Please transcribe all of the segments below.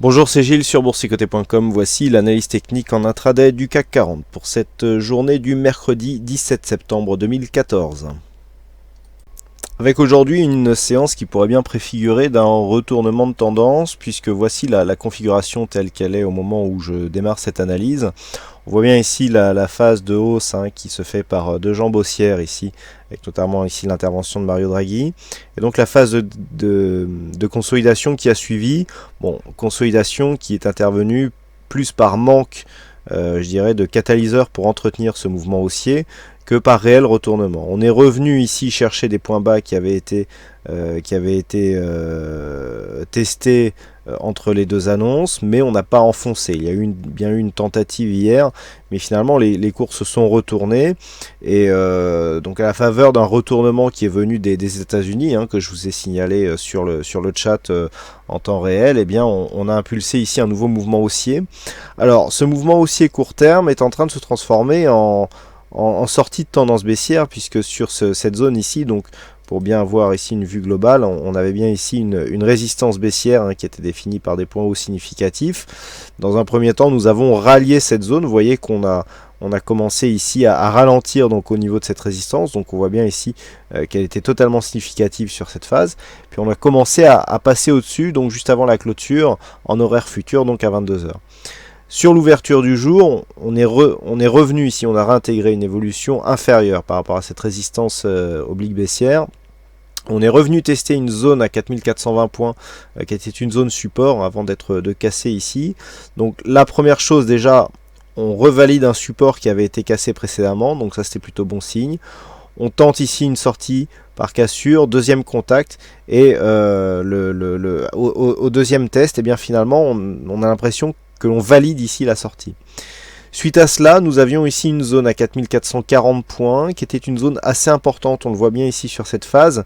Bonjour, c'est Gilles sur boursicoté.com. Voici l'analyse technique en intraday du CAC 40 pour cette journée du mercredi 17 septembre 2014. Avec aujourd'hui une séance qui pourrait bien préfigurer d'un retournement de tendance, puisque voici la configuration telle qu'elle est au moment où je démarre cette analyse. On voit bien ici la phase de hausse qui se fait par deux jambes haussières ici, avec notamment ici l'intervention de Mario Draghi. Et donc la phase de consolidation qui a suivi, bon, consolidation qui est intervenue plus par manque, je dirais, de catalyseur pour entretenir ce mouvement haussier, que par réel retournement. On est revenu ici chercher des points bas qui avaient été testés entre les deux annonces, mais on n'a pas enfoncé. Il y a bien eu une tentative hier, mais finalement les cours se sont retournés, et donc à la faveur d'un retournement qui est venu des États-Unis, que je vous ai signalé sur le chat en temps réel, eh bien on a impulsé ici un nouveau mouvement haussier. Alors ce mouvement haussier court terme est en train de se transformer en sortie de tendance baissière, puisque sur cette zone ici, donc pour bien avoir ici une vue globale, on avait bien ici une résistance baissière qui était définie par des points hauts significatifs. Dans un premier temps, nous avons rallié cette zone. Vous voyez qu'on a commencé ici à ralentir donc au niveau de cette résistance. Donc on voit bien ici qu'elle était totalement significative sur cette phase. Puis on a commencé à passer au-dessus, donc juste avant la clôture, en horaire futur, donc à 22h. Sur l'ouverture du jour, on est revenu ici, on a réintégré une évolution inférieure par rapport à cette résistance oblique baissière. On est revenu tester une zone à 4420 points qui était une zone support avant d'être cassé ici. Donc la première chose déjà, on revalide un support qui avait été cassé précédemment, donc ça c'était plutôt bon signe. On tente ici une sortie par cassure, deuxième contact, et au deuxième test, et bien finalement on a l'impression que l'on valide ici la sortie. Suite à cela, nous avions ici une zone à 4440 points, qui était une zone assez importante, on le voit bien ici sur cette phase.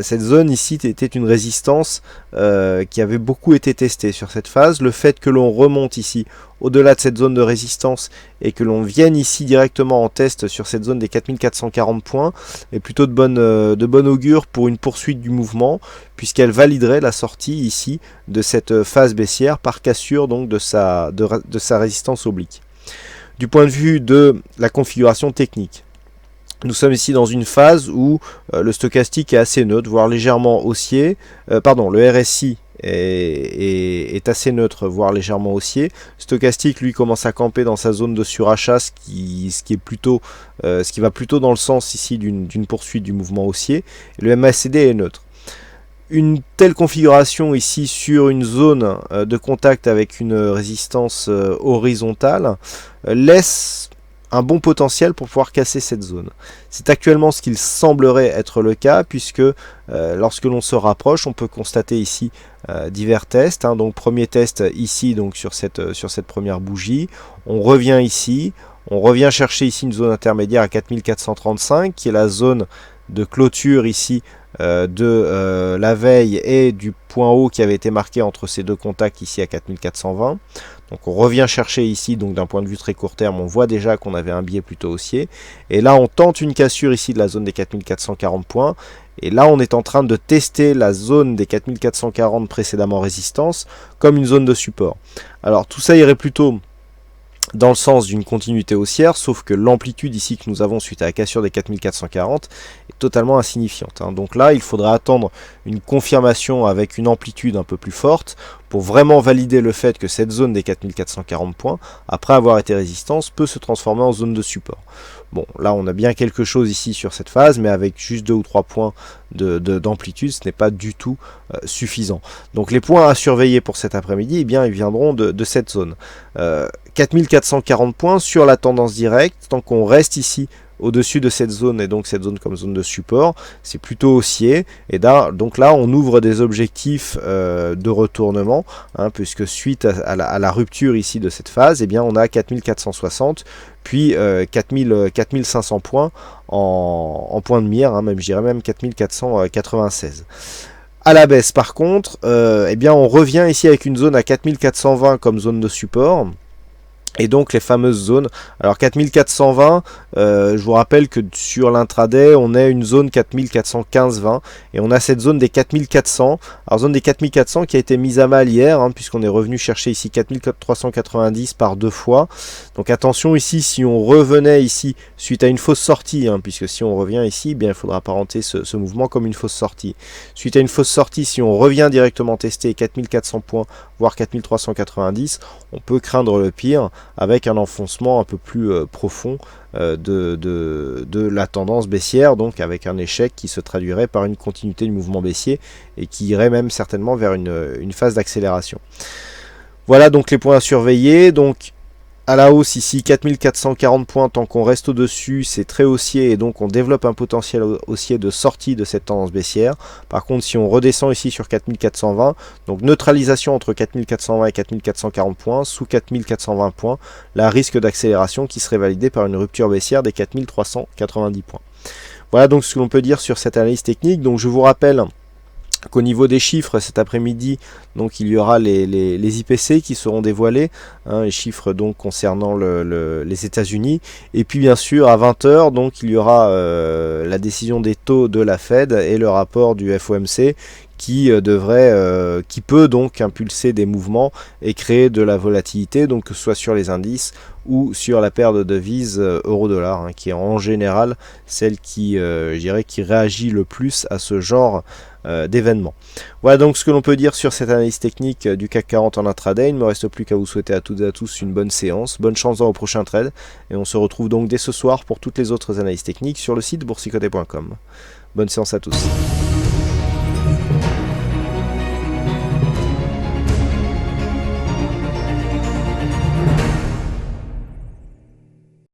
Cette zone ici était une résistance qui avait beaucoup été testée sur cette phase. Le fait que l'on remonte ici au-delà de cette zone de résistance et que l'on vienne ici directement en test sur cette zone des 4440 points est plutôt de bonne augure pour une poursuite du mouvement, puisqu'elle validerait la sortie ici de cette phase baissière par cassure donc de sa résistance oblique. Du point de vue de la configuration technique, nous sommes ici dans une phase où le stochastique est assez neutre, voire légèrement haussier. Le RSI est assez neutre, voire légèrement haussier. Stochastique, lui, commence à camper dans sa zone de surachat, ce qui va plutôt dans le sens ici d'une poursuite du mouvement haussier. Et le MACD est neutre. Une telle configuration ici sur une zone de contact avec une résistance horizontale laisse un bon potentiel pour pouvoir casser cette zone. C'est actuellement ce qu'il semblerait être le cas, puisque lorsque l'on se rapproche, on peut constater ici divers tests. Donc premier test ici, donc sur cette première bougie, on revient ici, on revient chercher ici une zone intermédiaire à 4435, qui est la zone de clôture ici de la veille et du point haut qui avait été marqué entre ces deux contacts ici à 4420. Donc on revient chercher ici, donc d'un point de vue très court terme, on voit déjà qu'on avait un biais plutôt haussier. Et là on tente une cassure ici de la zone des 4440 points. Et là on est en train de tester la zone des 4440 précédemment résistance comme une zone de support. Alors tout ça irait plutôt dans le sens d'une continuité haussière, sauf que l'amplitude ici que nous avons suite à la cassure des 4440 est totalement insignifiante. Donc là, il faudra attendre une confirmation avec une amplitude un peu plus forte pour vraiment valider le fait que cette zone des 4440 points, après avoir été résistance, peut se transformer en zone de support. Bon, là on a bien quelque chose ici sur cette phase, mais avec juste 2 ou 3 points d'amplitude, ce n'est pas du tout suffisant. Donc les points à surveiller pour cet après-midi, eh bien, ils viendront de cette zone. 4440 points sur la tendance directe, tant qu'on reste ici au-dessus de cette zone, et donc cette zone comme zone de support, c'est plutôt haussier. Et donc là, on ouvre des objectifs de retournement, puisque suite à la rupture ici de cette phase, eh bien, on a 4460, puis 4500 points en point de mire, même je dirais même 4496. À la baisse, par contre, eh bien, on revient ici avec une zone à 4420 comme zone de support. Et donc les fameuses zones. Alors 4420, je vous rappelle que sur l'intraday, on a une zone 4415-20 et on a cette zone des 4400. Alors zone des 4400 qui a été mise à mal hier, hein, puisqu'on est revenu chercher ici 4390 par 2 fois. Donc attention ici, si on revenait ici suite à une fausse sortie, hein, puisque si on revient ici, bien il faudra apparenter ce mouvement comme une fausse sortie. Suite à une fausse sortie, si on revient directement tester 4400 points, voire 4390, on peut craindre le pire, avec un enfoncement un peu plus profond de la tendance baissière, donc avec un échec qui se traduirait par une continuité du mouvement baissier et qui irait même certainement vers une phase d'accélération. Voilà donc les points à surveiller. Donc à la hausse ici 4440 points, tant qu'on reste au-dessus c'est très haussier et donc on développe un potentiel haussier de sortie de cette tendance baissière. Par contre si on redescend ici sur 4420, donc neutralisation entre 4420 et 4440 points, sous 4420 points, là risque d'accélération qui serait validé par une rupture baissière des 4390 points. Voilà donc ce que l'on peut dire sur cette analyse technique. Donc je vous rappelle qu'au niveau des chiffres cet après-midi, donc il y aura les IPC qui seront dévoilés, hein, les chiffres donc concernant les États-Unis, et puis bien sûr à 20h donc il y aura la décision des taux de la Fed et le rapport du FOMC qui qui peut donc impulser des mouvements et créer de la volatilité, donc que ce soit sur les indices ou sur la paire de devises euro-dollar, hein, qui est en général celle qui, je dirais, qui réagit le plus à ce genre d'événements. Voilà donc ce que l'on peut dire sur cette analyse technique du CAC 40 en intraday. Il ne me reste plus qu'à vous souhaiter à toutes et à tous une bonne séance, bonne chance dans vos prochains trades, et on se retrouve donc dès ce soir pour toutes les autres analyses techniques sur le site boursicoté.com. Bonne séance à tous.